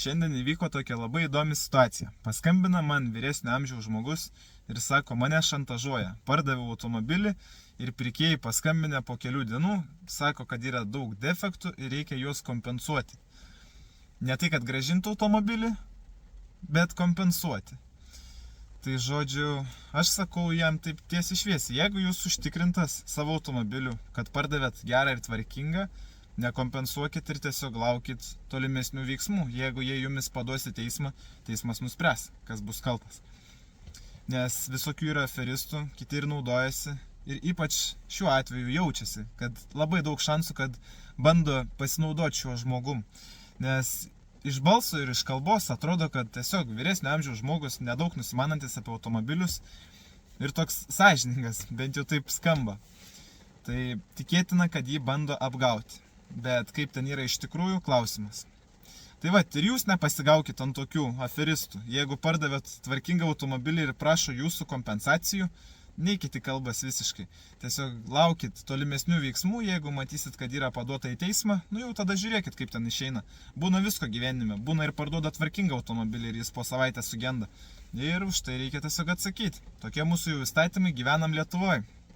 Šiandien įvyko tokia labai įdomi situacija. Paskambina man vyresnio amžiaus žmogus ir sako, mane šantažuoja. Pardaviau automobilį ir pirkėjai paskambinę po kelių dienų, sako, kad yra daug defektų ir reikia juos kompensuoti. Ne tai, kad grąžintų automobilį, bet kompensuoti. Tai žodžiu, aš sakau jam taip tiesiai šviesiai, jeigu jūs užtikrintas savo automobiliu, kad pardavėt gerą ir tvarkingą, nekompensuokit ir tiesiog laukit tolimesnių veiksmų. Jeigu jie jumis paduos į teismą, teismas nuspręs, kas bus kaltas. Nes visokių yra aferistų, kiti ir naudojasi. Ir ypač šiuo atveju jaučiasi, kad labai daug šansų, kad bando pasinaudoti šiuo žmogum. Nes iš balso ir iš kalbos atrodo, kad tiesiog vyresnio amžiaus žmogus, nedaug nusimanantis apie automobilius ir toks sąžiningas, bent jau taip skamba. Tai tikėtina, kad jį bando apgauti. Bet kaip ten yra iš tikrųjų, klausimas. Tai va, ir jūs nepasigaukit ant tokių aferistų. Jeigu pardavėt tvarkingą automobilį ir prašo jūsų kompensacijų, neikit į kalbas visiškai. Tiesiog laukit tolimesnių veiksmų, jeigu matysit, kad yra paduota į teismą, jau tada žiūrėkit, kaip ten išeina. Būna visko gyvenime, būna ir parduoda tvarkingą automobilį ir jis po savaitę sugenda. Ir už tai reikia tiesiog atsakyti. Tokie mūsų jau įstatymai, gyvenam Lietuvoje.